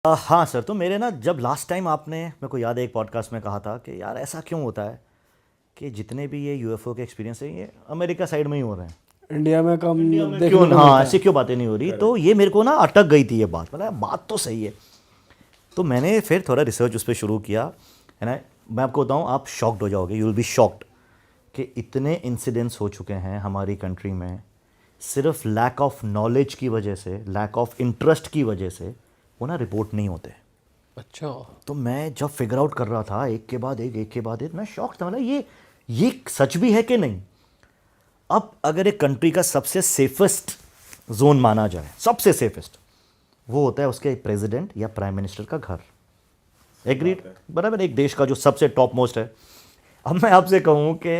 हाँ सर, तो मेरे ना जब लास्ट टाइम आपने मेरे को याद है एक पॉडकास्ट में कहा था कि यार ऐसा क्यों होता है कि जितने भी ये यूएफओ के एक्सपीरियंस हैं ये अमेरिका साइड में ही हो रहे हैं, इंडिया में कम देखने क्यों को हाँ मिलता ऐसी है। क्यों बातें नहीं हो रही। तो ये मेरे को ना अटक गई थी ये बात, मतलब बात तो सही है। तो मैंने फिर थोड़ा रिसर्च उस पर शुरू किया है ना। मैं आपको बताऊँ, आप शॉक्ड हो जाओगे, यू विल बी शॉक्ड कि इतने इंसिडेंट्स हो चुके हैं हमारी कंट्री में सिर्फ लैक ऑफ नॉलेज की वजह से, लैक ऑफ इंटरेस्ट की वजह से वो ना रिपोर्ट नहीं होते। अच्छा, तो मैं जब फिगर आउट कर रहा था एक के बाद एक, मैं शॉक था। मतलब ये सच भी है कि नहीं। अब अगर एक कंट्री का सबसे सेफेस्ट जोन माना जाए, सबसे सेफेस्ट, वो होता है उसके प्रेसिडेंट या प्राइम मिनिस्टर का घर। एग्रीड, बराबर, एक देश का जो सबसे टॉप मोस्ट है। अब मैं आपसे कहूँ कि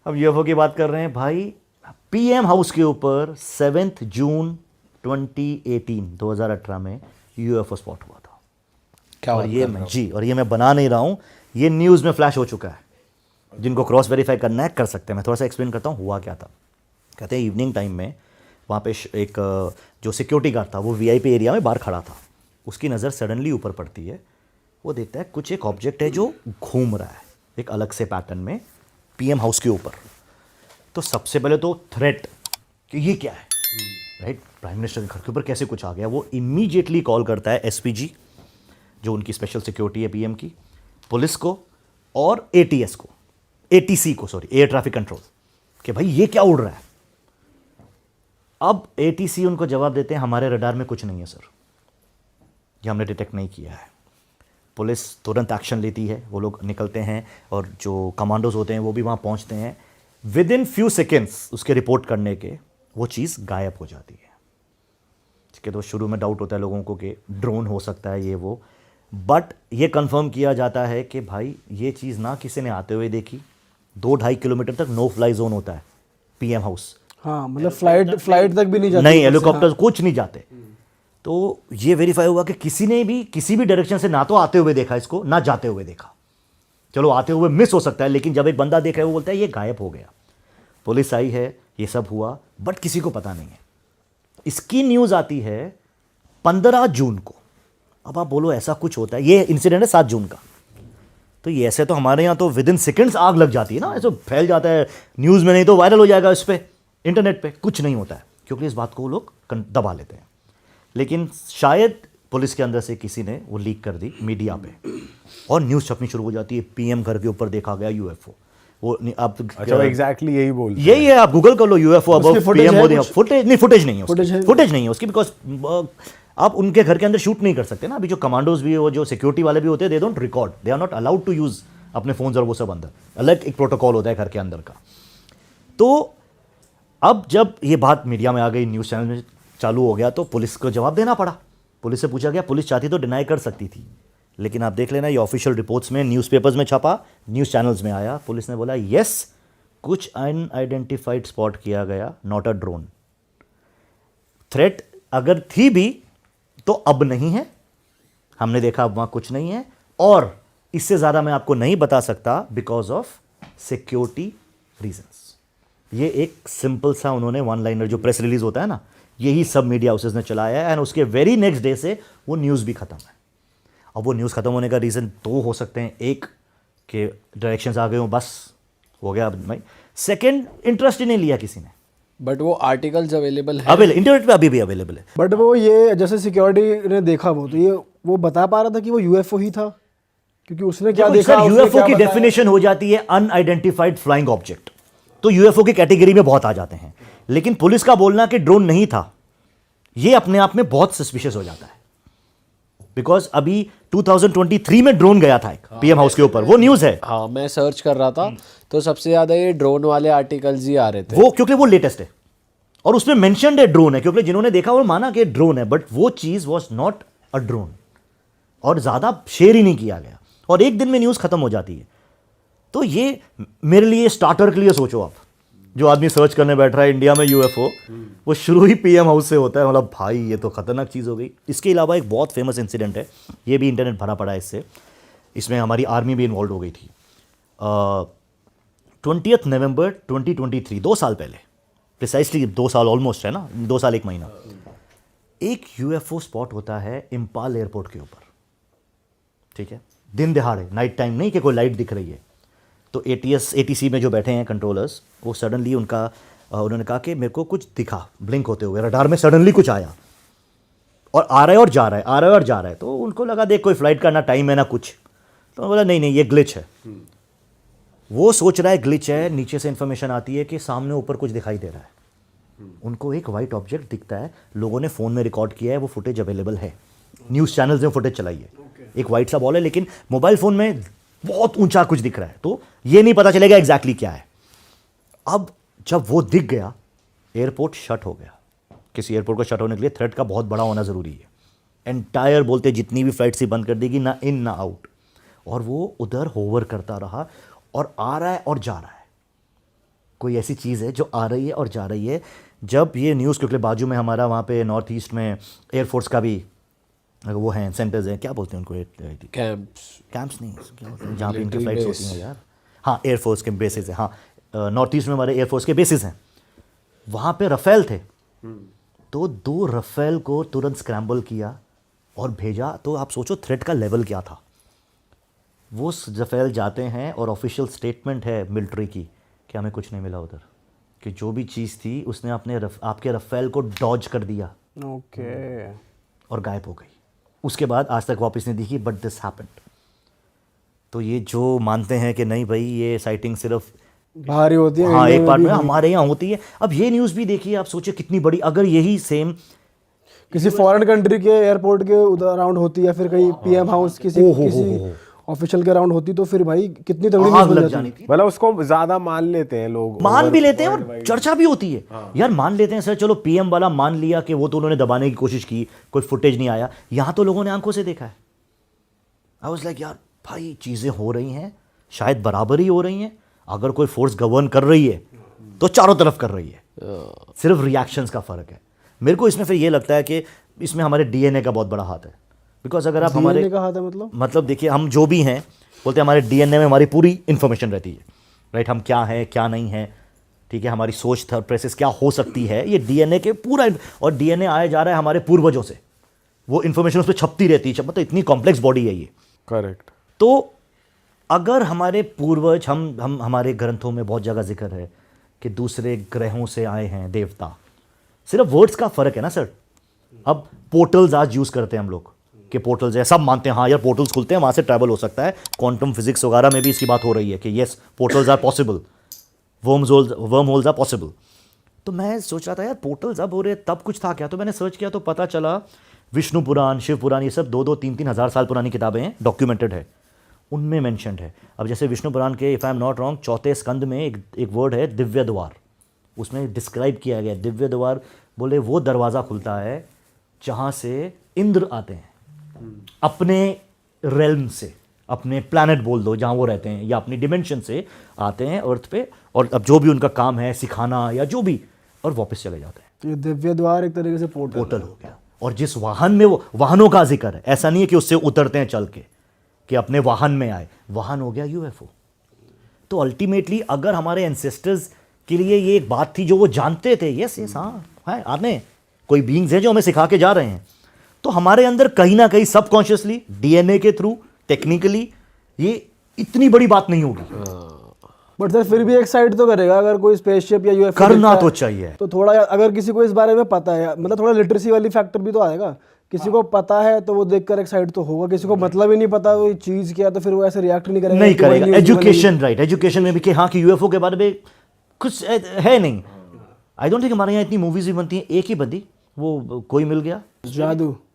अब यूएफओ की बात कर रहे हैं भाई, पीएम हाउस के ऊपर 7 जून 2018 में यूएफओ स्पॉट हुआ था। क्या और बात ये कर मैं रहे हो? जी, और ये मैं बना नहीं रहा हूँ, ये न्यूज़ में फ्लैश हो चुका है। जिनको क्रॉस वेरीफाई करना है कर सकते हैं। मैं थोड़ा सा एक्सप्लेन करता हूँ हुआ क्या था। कहते हैं इवनिंग टाइम में वहाँ पे एक जो सिक्योरिटी गार्ड था वो वीआईपी एरिया में बाहर खड़ा था। उसकी नज़र सडनली ऊपर पड़ती है, वो देखता है कुछ एक ऑब्जेक्ट है जो घूम रहा है एक अलग से पैटर्न में पीएम हाउस के ऊपर। तो सबसे पहले तो थ्रेट कि ये क्या है, राइट, प्राइम मिनिस्टर के घर के ऊपर कैसे कुछ आ गया। वो इमीडिएटली कॉल करता है एसपीजी, जो उनकी स्पेशल सिक्योरिटी है पीएम की, पुलिस को और एटीएस को, एटीसी को, सॉरी, एयर ट्रैफिक कंट्रोल, कि भाई ये क्या उड़ रहा है। अब एटीसी उनको जवाब देते हैं हमारे रडार में कुछ नहीं है सर, ये हमने डिटेक्ट नहीं किया है। पुलिस तुरंत एक्शन लेती है, वो लोग निकलते हैं और जो कमांडोज होते हैं वो भी वहाँ पहुँचते हैं। विद इन फ्यू सेकेंड्स उसके रिपोर्ट करने के वो चीज़ गायब हो जाती है। ठीक है, तो शुरू में डाउट होता है लोगों को कि ड्रोन हो सकता है ये वो, बट ये कंफर्म किया जाता है कि भाई ये चीज़ ना किसी ने आते हुए देखी। 2-2.5 किलोमीटर तक नो फ्लाई जोन होता है पीएम हाउस, हाँ, मतलब फ्लाइट तक भी नहीं जाती नहीं ऊपर से, हेलीकॉप्टर हाँ। कुछ नहीं जाते। तो ये वेरीफाई हुआ कि किसी ने भी किसी भी डायरेक्शन से ना तो आते हुए देखा इसको, ना जाते हुए देखा। चलो आते हुए मिस हो सकता है, लेकिन जब एक बंदा देखा है वो बोलता है ये गायब हो गया। पुलिस आई है, ये सब हुआ, बट किसी को पता नहीं है। इसकी न्यूज़ आती है 15 जून को। अब आप बोलो ऐसा कुछ होता है, ये इंसिडेंट है 7 जून का। तो ये ऐसे तो हमारे यहाँ तो विद इन सेकेंड्स आग लग जाती है ना, ऐसे फैल जाता है न्यूज़ में, नहीं तो वायरल हो जाएगा इस पर, इंटरनेट पे। कुछ नहीं होता है क्योंकि इस बात को वो लोग दबा लेते हैं। लेकिन शायद पुलिस के अंदर से किसी ने वो लीक कर दी मीडिया पे और न्यूज़ छपनी शुरू हो जाती है, पीएम घर के ऊपर देखा गया यूएफओ। वो आप अच्छा, वो एग्जैक्टली यही बोलते हैं। यही है, आप गूगल कर लो यूएफओ अब उसकी footage पीएम है मोदी। कुछ? फुटेज नहीं, फुटेज नहीं है उसकी, Footage है? फुटेज नहीं है उसकी, बिकॉज आप उनके घर के अंदर शूट नहीं कर सकते ना। अभी जो कमांडोज भी है, वो जो सिक्योरिटी वाले भी होते हैं, they don't record, they are not allowed to use अपने फोन्स और वो सब अंदर, अलग एक प्रोटोकॉल होता है घर के अंदर का। तो अब जब ये बात मीडिया में आ गई, न्यूज़ चैनल में चालू हो गया, तो पुलिस को जवाब देना पड़ा। पुलिस से पूछा गया, पुलिस चाहती तो डिनाई कर सकती थी, लेकिन आप देख लेना ये ऑफिशियल रिपोर्ट्स में, न्यूज़पेपर्स में छपा, न्यूज़ चैनल्स में आया। पुलिस ने बोला यस, कुछ अनआइडेंटिफाइड स्पॉट किया गया, नॉट अ ड्रोन। थ्रेट अगर थी भी तो अब नहीं है, हमने देखा अब वहाँ कुछ नहीं है। और इससे ज़्यादा मैं आपको नहीं बता सकता बिकॉज ऑफ सिक्योरिटी रीजंस। ये एक सिंपल सा उन्होंने वन लाइनर जो प्रेस रिलीज होता है ना, यही सब मीडिया हाउसेस ने चलाया है, एंड उसके वेरी नेक्स्ट डे से वो न्यूज़ भी ख़त्म है। अब वो न्यूज़ ख़त्म होने का रीज़न दो हो सकते हैं, एक कि डायरेक्शंस आ गए हो, बस हो गया भाई। सेकंड, इंटरेस्ट ही नहीं लिया किसी ने। बट वो आर्टिकल्स अवेलेबल है, अवेलेबल इंटरनेट पे अभी भी अवेलेबल है। बट वो ये जैसे सिक्योरिटी ने देखा वो, तो ये वो बता पा रहा था कि वो यूएफओ ही था, क्योंकि उसने क्या देखा, उसने यूएफओ क्या की बताया? डेफिनेशन हो जाती है अनआइडेंटिफाइड फ्लाइंग ऑब्जेक्ट, तो यूएफओ की कैटेगरी में बहुत आ जाते हैं। लेकिन पुलिस का बोलना कि ड्रोन नहीं था, ये अपने आप में बहुत सस्पिशियस हो जाता है। बिकॉज अभी 2023 में ड्रोन गया था एक पीएम हाउस के ऊपर, वो न्यूज़ है। हाँ मैं सर्च कर रहा था तो सबसे ज़्यादा ये ड्रोन वाले आर्टिकल्स ही आ रहे थे। वो क्योंकि वो लेटेस्ट है और उसमें मेंशन्ड है ड्रोन है, क्योंकि जिन्होंने देखा वो माना कि ड्रोन है, बट वो चीज़ वॉज नॉट अ ड्रोन और ज़्यादा शेयर ही नहीं किया गया, और एक दिन में न्यूज़ खत्म हो जाती है। तो ये मेरे लिए स्टार्टर के लिए सोचो आप, जो आदमी सर्च करने बैठ रहा है इंडिया में यूएफओ, वो शुरू ही पीएम हाउस से होता है। मतलब भाई ये तो खतरनाक चीज़ हो गई। इसके अलावा एक बहुत फेमस इंसिडेंट है, ये भी इंटरनेट भरा पड़ा है इससे, इसमें हमारी आर्मी भी इन्वॉल्व हो गई थी। 20 नवंबर 2023, 2 साल पहले, प्रिसाइसली 2 साल ऑलमोस्ट है ना, 2 साल 1 महीना, एक यूएफओ स्पॉट होता है इम्पाल एयरपोर्ट के ऊपर, ठीक है, दिन दिहाड़े, नाइट टाइम नहीं कि कोई लाइट दिख रही है। तो एटीसी में जो बैठे हैं कंट्रोलर्स, वो सडनली उन्होंने कहा कि मेरे को कुछ दिखा ब्लिंक होते हुए, रडार में सडनली कुछ आया और आ रहा है और जा रहा है, आ रहा है और जा रहा है। तो उनको लगा देख कोई फ्लाइट का ना टाइम है ना कुछ, तो बोला नहीं नहीं ये ग्लिच है। वो सोच रहा है ग्लिच है, नीचे से इंफॉर्मेशन आती है कि सामने ऊपर कुछ दिखाई दे रहा है। उनको एक वाइट ऑब्जेक्ट दिखता है, लोगों ने फ़ोन में रिकॉर्ड किया है, वो फुटेज अवेलेबल है, न्यूज़ चैनल्स में फुटेज चलाई है। एक वाइट सा बॉल है, लेकिन मोबाइल फ़ोन में बहुत ऊंचा कुछ दिख रहा है, तो ये नहीं पता चलेगा एग्जैक्टली क्या है। अब जब वो दिख गया, एयरपोर्ट शट हो गया। किसी एयरपोर्ट को शट होने के लिए थ्रेट का बहुत बड़ा होना ज़रूरी है। एंटायर बोलते जितनी भी फ्लाइट से बंद कर देगी, ना इन ना आउट। और वो उधर होवर करता रहा और आ रहा है और जा रहा है। कोई ऐसी चीज़ है जो आ रही है और जा रही है। जब ये न्यूज़, क्योंकि बाजू में हमारा वहाँ पे नॉर्थ ईस्ट में एयरफोर्स का भी वो हैं, सेंटर्स हैं, क्या बोलते हैं उनको, कैंप्स नहीं, क्या बोलते हैं जहाँ पे इनकी फ्लाइट्स होती हैं यार, हाँ एयरफोर्स के बेसिस हैं, हाँ नॉर्थ ईस्ट में हमारे एयरफोर्स के बेसिस हैं। वहाँ पे रफ़ेल थे, तो 2 रफ़ेल को तुरंत स्क्रैम्बल किया और भेजा। तो आप सोचो थ्रेट का लेवल क्या था। वो रफ़ेल जाते हैं और ऑफिशियल स्टेटमेंट है मिलिट्री की कि हमें कुछ नहीं मिला उधर, कि जो भी चीज़ थी उसने आपके रफ़ेल को डॉज कर दिया ओके और गायब हो गई। उसके बाद आज तक वापस नहीं दिखी, बट दिस हैपेंड। तो ये जो मानते हैं कि नहीं भाई ये साइटिंग सिर्फ भारी होती है, हाँ इंडिया एक में पार्ट भी में हमारे यहाँ होती है। अब ये न्यूज़ भी देखिए, आप सोचिए कितनी बड़ी, अगर यही सेम किसी फॉरेन कंट्री के एयरपोर्ट के उधर अराउंड होती है, फिर कहीं पीएम हाउस किसी ऑफिशियल के अराउंड होती, तो फिर भाई कितनी तगड़ी आग न्यूज़ बन लग जाती जानी है। थी। मतलब उसको ज्यादा मान लेते हैं लोग, मान भी लेते हैं और चर्चा भी होती है। यार मान लेते हैं सर, चलो पीएम वाला मान लिया कि वो तो उन्होंने दबाने की कोशिश की, कोई फुटेज नहीं आया। यहाँ तो लोगों ने आंखों से देखा है। आई वाज लाइक यार भाई चीज़ें हो रही हैं, शायद बराबर ही हो रही हैं। अगर कोई फोर्स गवर्न कर रही है तो चारों तरफ कर रही है, सिर्फ रिएक्शंस का फ़र्क है। मेरे को इसमें फिर ये लगता है कि इसमें हमारे डीएनए का बहुत बड़ा हाथ है। बिकॉज अगर आप हमारे का हाथ है मतलब देखिए, हम जो भी हैं बोलते हैं हमारे डीएनए में हमारी पूरी इन्फॉर्मेशन रहती है, राइट। हम क्या हैं क्या नहीं हैं, ठीक है, हमारी सोच थॉट प्रोसेस क्या हो सकती है, ये डीएनए के पूरा। और डीएनए आया जा रहा है हमारे पूर्वजों से, वो इन्फॉर्मेशन उस पर छपती रहती है। मतलब इतनी कॉम्प्लेक्स बॉडी है ये। करेक्ट। तो अगर हमारे पूर्वज, हम हमारे ग्रंथों में बहुत जगह जिक्र है कि दूसरे ग्रहों से आए हैं देवता, सिर्फ वर्ड्स का फ़र्क है ना सर। अब पोर्टल्स आज यूज़ करते हैं हम लोग कि पोर्टल्स है, सब मानते हैं हाँ यार पोर्टल्स खुलते हैं, वहाँ से ट्रैवल हो सकता है। क्वांटम फिजिक्स वगैरह में भी इसकी बात हो रही है कि yes portals are possible, wormholes are possible. तो मैं सोच रहा था यार पोर्टल्स अब हो रहे, तब कुछ था क्या? तो मैंने सर्च किया तो पता चला विष्णु पुराण, शिव पुराण, ये सब 2-2, 3-3 हज़ार साल पुरानी किताबें हैं, डॉक्यूमेंटेड है, उनमें मेंशन्ड है। अब जैसे विष्णु पुराण के if I am not wrong 4थे स्कंद में एक वर्ड है दिव्य द्वार, उसमें डिस्क्राइब किया गया दिव्य द्वार, बोले वो दरवाज़ा खुलता है जहाँ से इंद्र आते हैं अपने रेल्म से, अपने प्लैनेट बोल दो जहाँ वो रहते हैं, या अपनी डिमेंशन से आते हैं अर्थ पे, और अब जो भी उनका काम है सिखाना या जो भी, और वापस चले जाते हैं। तो ये दिव्य द्वार एक तरीके से पोर्टल हो गया। और जिस वाहन में, वो वाहनों का जिक्र है, ऐसा नहीं है कि उससे उतरते हैं चल के कि अपने वाहन में आए, वाहन हो गया यूएफओ। तो अल्टीमेटली अगर हमारे एंसेस्टर्स के लिए ये एक बात थी जो वो जानते थे, यस यस हाँ है, आने कोई बीइंग्स हैं जो हमें सिखा के जा रहे हैं, तो हमारे अंदर कहीं ना कहीं सबकॉन्शियसली डीएनए के थ्रू टेक्निकली ये इतनी बड़ी बात नहीं होगी। बट सर फिर भी एक साइड तो करेगा, अगर कोई स्पेसशिप या यूएफओ करना तो चाहिए। तो थोड़ा, अगर किसी को इस बारे में पता है, मतलब थोड़ा लिटरेसी वाली फैक्टर भी तो आएगा। किसी को पता है तो वो देखकर एक साइड तो होगा, किसी को मतलब ही नहीं पता वो चीज़ क्या, तो फिर वो ऐसे रिएक्ट नहीं करेगा। नहीं करेगा। एजुकेशन, राइट, एजुकेशन में भी कि हाँ कि यूएफओ के बारे में कुछ है नहीं। आई डोंट थिंक हमारे यहाँ इतनी मूवीज भी बनती हैं, एक ही बंदी वो कोई मिल गया,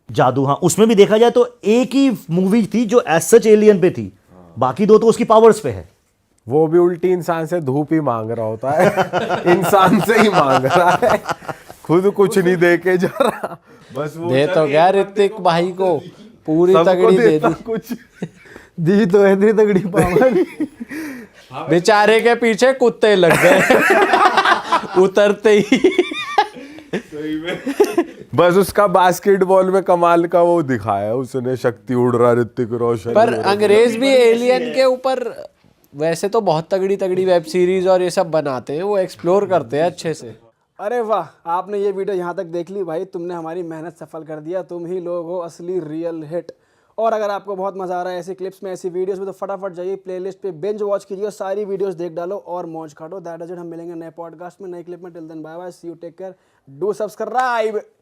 जादू, हाँ उसमें भी देखा जाए तो एक ही मूवी थी जो एज सच एलियन पे थी, बाकी 2 तो उसकी पावर्स पे है। वो भी उल्टी इंसान से धूप ही मांग रहा होता है इंसान से ही मांग रहा है, खुद कुछ नहीं दे के जा रहा, बस वो दे तो गया ऋतिक भाई को पूरी तगड़ी दे दी, कुछ दी तो है इतनी तगड़ी पावर। बेचारे के पीछे कुत्ते लग गए उतरते ही। बस उसका बास्केटबॉल में कमाल का वो दिखाया उसने, शक्ति उड़ रहा ऋतिक रोशन। पर अंग्रेज भी एलियन के ऊपर वैसे तो बहुत तगड़ी तगड़ी वेब सीरीज और ये सब बनाते हैं, वो एक्सप्लोर करते हैं अच्छे से। अरे वाह, आपने ये वीडियो यहाँ तक देख ली भाई, तुमने हमारी मेहनत सफल कर दिया, तुम ही लोग हो असली रियल हिट। और अगर आपको बहुत मजा आ रहा है ऐसी क्लिप्स में, ऐसी वीडियोस में, तो फटाफट जाइए प्लेलिस्ट पे बिंज वॉच कीजिए, सारी वीडियोस देख डालो और मौज काटो। That is it. हम मिलेंगे नए पॉडकास्ट में, नए क्लिप में। Till then bye bye, see you, take care, do subscribe.